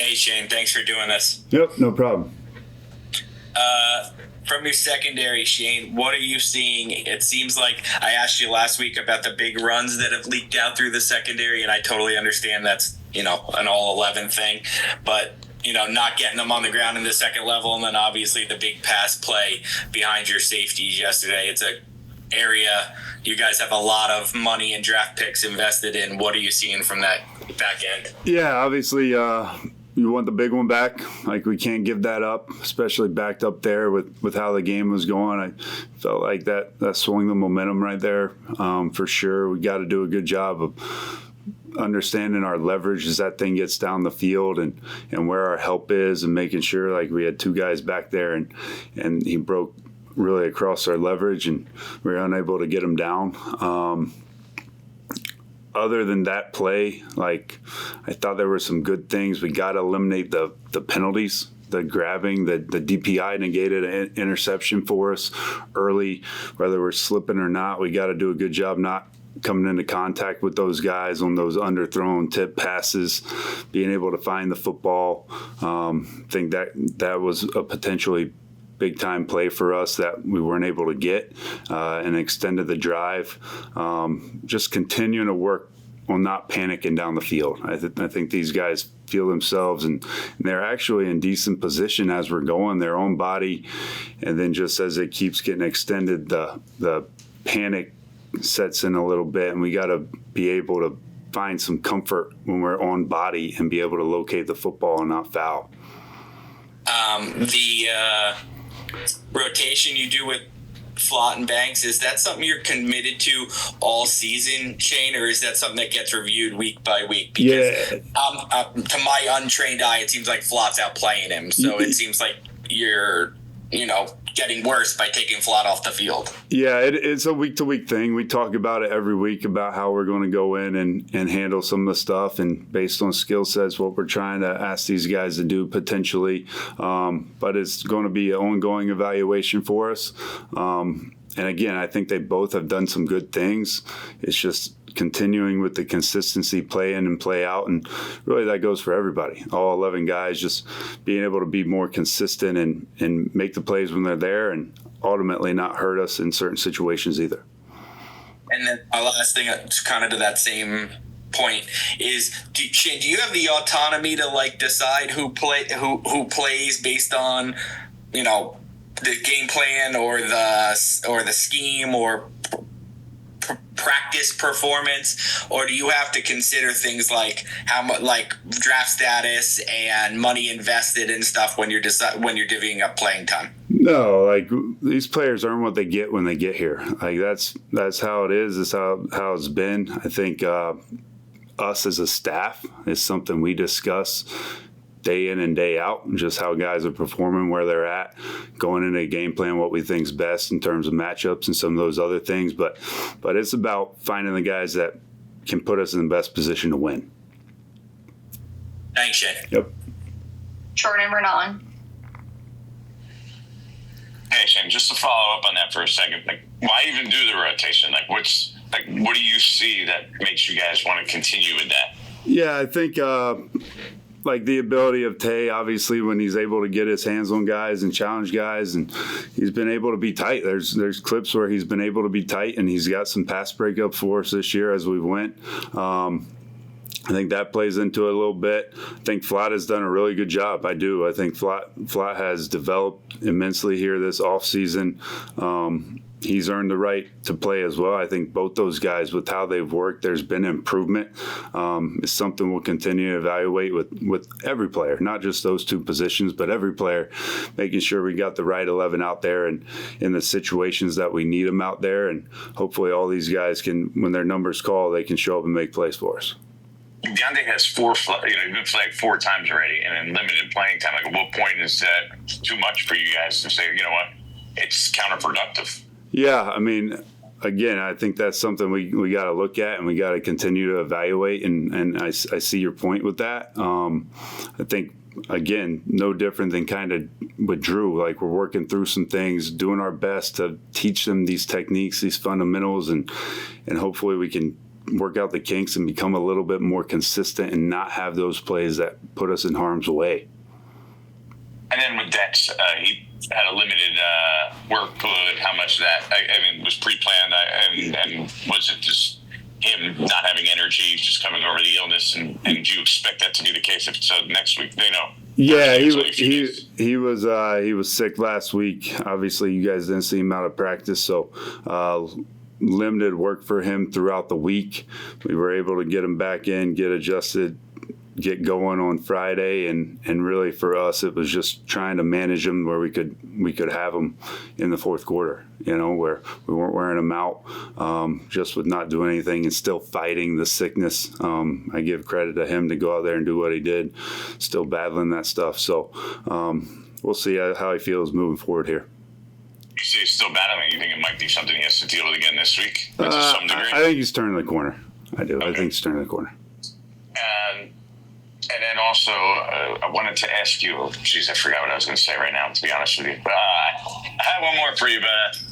Hey, Shane, thanks for doing this. Yep, no problem. From your secondary, Shane, what are you seeing? It seems like I asked you last week about the big runs that have leaked out through the secondary, and I totally understand that's, an all-11 thing. But, not getting them on the ground in the second level, and then obviously the big pass play behind your safeties yesterday. It's a area you guys have a lot of money and draft picks invested in. What are you seeing from that back end? Yeah, obviously you want the big one back. Like, we can't give that up, especially backed up there with how the game was going. I felt like that swung the momentum right there for sure. We got to do a good job of understanding our leverage as that thing gets down the field and where our help is, and making sure like we had two guys back there and he broke really across our leverage and we were unable to get him down. Other than that play, like, I thought there were some good things. We got to eliminate the penalties, the grabbing, the DPI negated an interception for us early, whether we're slipping or not. We got to do a good job not coming into contact with those guys on those underthrown tip passes, being able to find the football. I think that was a potentially big-time play for us that we weren't able to get and extended the drive. Just continuing to work on not panicking down the field. I think these guys feel themselves, and they're actually in decent position as we're going, their own body, and then just as it keeps getting extended, the panic sets in a little bit, and we got to be able to find some comfort when we're on body and be able to locate the football and not foul. The rotation you do with Flott and Banks, is that something you're committed to all season, Shane, or is that something that gets reviewed week by week? Because to my untrained eye, it seems like Flott's outplaying him, so it seems like you're getting worse by taking Flott off the field. Yeah, it's a week-to-week thing. We talk about it every week about how we're going to go in and handle some of the stuff, and based on skill sets, what we're trying to ask these guys to do potentially. But it's going to be an ongoing evaluation for us. And again, I think they both have done some good things. It's just continuing with the consistency, play in and play out, and really that goes for everybody. All 11 guys just being able to be more consistent and make the plays when they're there, and ultimately not hurt us in certain situations either. And then my last thing, kind of to that same point, is Shane, do you have the autonomy to decide who plays based on the game plan or the scheme or practice performance, or do you have to consider things like how much, like draft status and money invested and stuff when you're divvying up playing time? No, like, these players earn what they get when they get here. Like, that's how it is. That's how it's been. I think us as a staff is something we discuss day in and day out, just how guys are performing, where they're at, going into a game plan, what we think's best in terms of matchups and some of those other things. But it's about finding the guys that can put us in the best position to win. Thanks, Shane. Yep. Jordan Renan. Hey, Shane, just to follow up on that for a second, why even do the rotation? What do you see that makes you guys want to continue with that? Yeah, I think the ability of Tay, obviously, when he's able to get his hands on guys and challenge guys, and he's been able to be tight. There's clips where he's been able to be tight, and he's got some pass breakup for us this year as we went. I think that plays into it a little bit. I think Flott has done a really good job. I do. I think Flott has developed immensely here this offseason. He's earned the right to play as well. I think both those guys, with how they've worked, there's been improvement. It's something we'll continue to evaluate with every player, not just those two positions, but every player, making sure we got the right 11 out there and in the situations that we need them out there. And hopefully all these guys can, when their numbers call, they can show up and make plays for us. Deontay has he's been flagged 4 times already, and in limited playing time. At what point is that too much for you guys to say, you know what, it's counterproductive? Yeah, I mean, again, I think that's something we got to look at and we got to continue to evaluate. And I see your point with that. I think, again, no different than kind of with Drew. Like, we're working through some things, doing our best to teach them these techniques, these fundamentals, and hopefully we can work out the kinks and become a little bit more consistent and not have those plays that put us in harm's way. And then with Dex, he had a limited workload. How much of that, I mean, was pre-planned? And was it just him not having energy, just coming over the illness? And do you expect that to be the case if it's next week? Yeah, he was sick last week. Obviously, you guys didn't see him out of practice, so limited work for him throughout the week. We were able to get him back in, get adjusted, get going on Friday, and really for us it was just trying to manage him where we could have him in the fourth quarter, where we weren't wearing him out, just with not doing anything and still fighting the sickness. I give credit to him to go out there and do what he did, still battling that stuff. So we'll see how he feels moving forward here. You say he's still battling. You think it might be something he has to deal with again this week to some degree? I think he's turning the corner. I do. Okay. I think he's turning the corner. And then also, I wanted to ask you, I forgot what I was going to say right now, to be honest with you. I have one more for you, but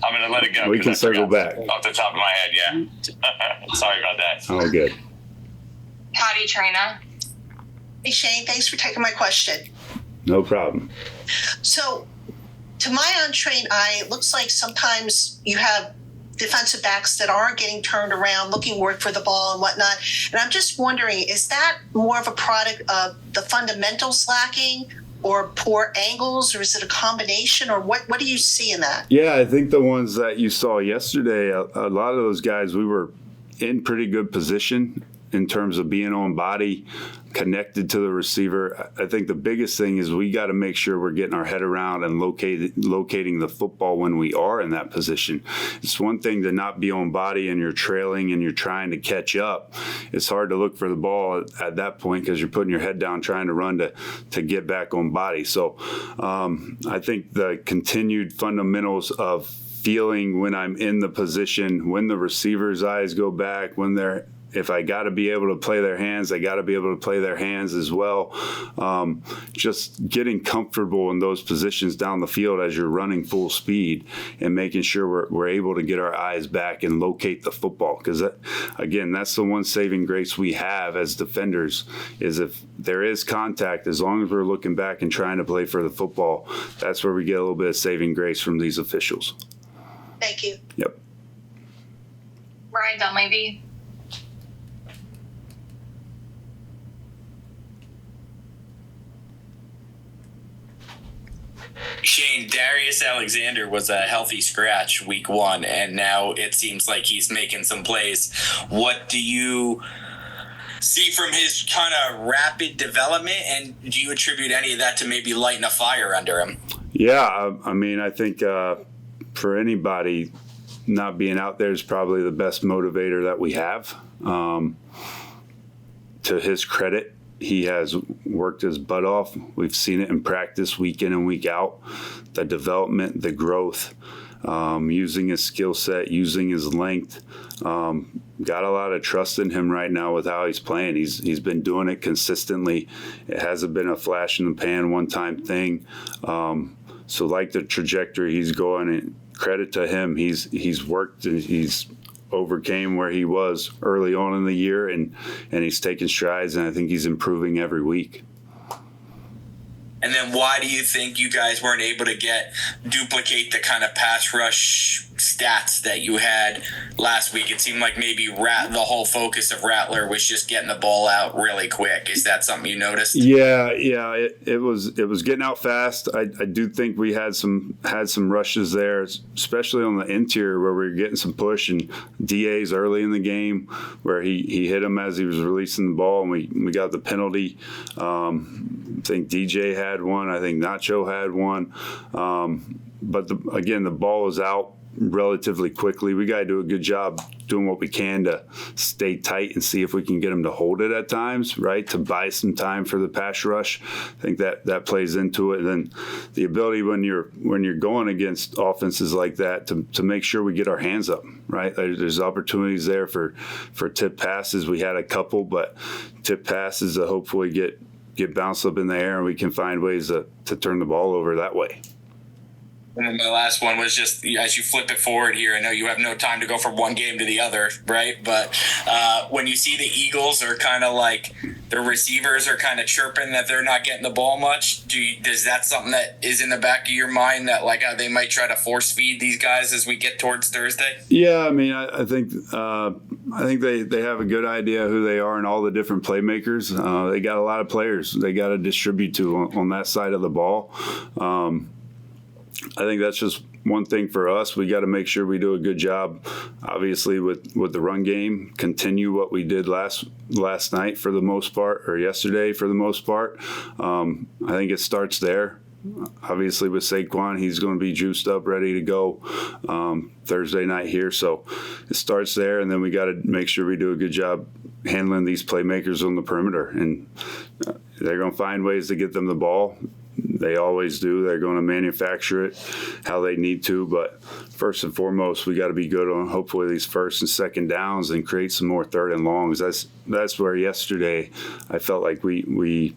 I'm going to let it go. We can circle back. Off the top of my head, yeah. Sorry about that. Oh, good. Howdy, Trina. Hey, Shane, thanks for taking my question. No problem. So, to my untrained eye, it looks like sometimes you have defensive backs that aren't getting turned around, looking work for the ball and whatnot. And I'm just wondering, is that more of a product of the fundamentals lacking or poor angles, or is it a combination, or what do you see in that? Yeah, I think the ones that you saw yesterday, a lot of those guys, we were in pretty good position in terms of being on body, connected to the receiver. I think the biggest thing is we got to make sure we're getting our head around and locating the football when we are in that position. It's one thing to not be on body and you're trailing and you're trying to catch up. It's hard to look for the ball at that point because you're putting your head down trying to run to get back on body. So I think the continued fundamentals of feeling when I'm in the position, when the receiver's eyes go back, if I got to be able to play their hands, I got to be able to play their hands as well. Just getting comfortable in those positions down the field as you're running full speed and making sure we're able to get our eyes back and locate the football. Because, again, that's the one saving grace we have as defenders is if there is contact, as long as we're looking back and trying to play for the football, that's where we get a little bit of saving grace from these officials. Thank you. Yep. Brian Dunleavy. Shane, Darius Alexander was a healthy scratch week 1, and now it seems like he's making some plays. What do you see from his kind of rapid development, and do you attribute any of that to maybe lighting a fire under him? Yeah, I mean, I think for anybody, not being out there is probably the best motivator that we have. To his credit, he has worked his butt off. We've seen it in practice week in and week out. The development, the growth, using his skill set, using his length. Got a lot of trust in him right now with how he's playing. He's been doing it consistently. It hasn't been a flash in the pan, one-time thing. So like the trajectory he's going, and credit to him, he's worked and he's overcame where he was early on in the year, and he's taking strides, and I think he's improving every week. And then why do you think you guys weren't able to duplicate the kind of pass rush stats that you had last week? It seemed like maybe the whole focus of Rattler was just getting the ball out really quick. Is that something you noticed? Yeah. It was getting out fast. I do think we had some rushes there, especially on the interior where we were getting some push, and DA's early in the game where he hit him as he was releasing the ball, and we got the penalty. I think DJ had one. I think Nacho had one. But again, the ball was out relatively quickly. We got to do a good job doing what we can to stay tight and see if we can get them to hold it at times, right? To buy some time for the pass rush. I think that plays into it. And then the ability when you're going against offenses like that to make sure we get our hands up, right? There's opportunities there for tip passes. We had a couple, but tip passes to hopefully get bounced up in the air, and we can find ways to turn the ball over that way. And then my last one was just, as you flip it forward here, I know you have no time to go from one game to the other, right? But when you see the Eagles are kind of like, their receivers are kind of chirping that they're not getting the ball much, is that something that is in the back of your mind that like they might try to force feed these guys as we get towards Thursday? Yeah, I mean, I think they have a good idea who they are and all the different playmakers. They got a lot of players they got to distribute to on that side of the ball. I think that's just one thing for us. We got to make sure we do a good job, obviously, with the run game. Continue what we did last night for the most part, or yesterday for the most part. I think it starts there. Obviously, with Saquon, he's going to be juiced up, ready to go Thursday night here. So it starts there, and then we got to make sure we do a good job handling these playmakers on the perimeter. And they're going to find ways to get them the ball. They always do. They're going to manufacture it how they need to. But first and foremost, we got to be good on hopefully these first and second downs and create some more third and longs. That's where yesterday I felt like we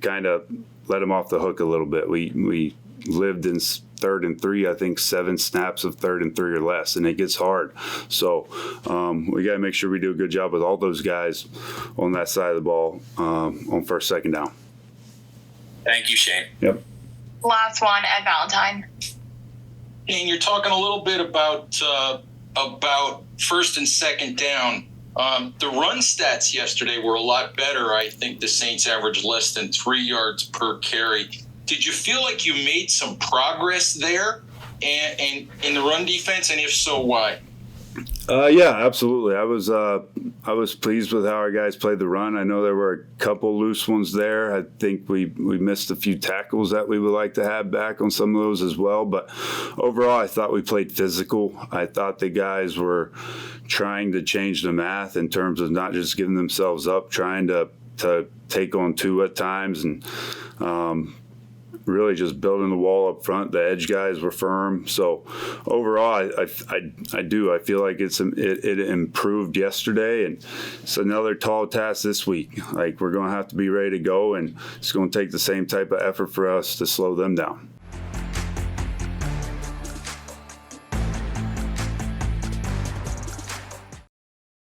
kind of let them off the hook a little bit. We lived in third and 3, I think 7 snaps of third and 3 or less, and it gets hard. So we got to make sure we do a good job with all those guys on that side of the ball on first, second down. Thank you, Shane. Yep. Last one, Ed Valentine. And you're talking a little bit about first and second down. The run stats yesterday were a lot better. I think the Saints averaged less than 3 yards per carry. Did you feel like you made some progress there and in the run defense? And if so, why? Yeah, absolutely. I was pleased with how our guys played the run. I know there were a couple loose ones there. I think we missed a few tackles that we would like to have back on some of those as well. But overall, I thought we played physical. I thought the guys were trying to change the math in terms of not just giving themselves up, trying to take on 2 at times, and really just building the wall up front. The edge guys were firm. So overall, I feel like it improved yesterday, and it's another tall task this week. Like, we're going to have to be ready to go, and it's going to take the same type of effort for us to slow them down.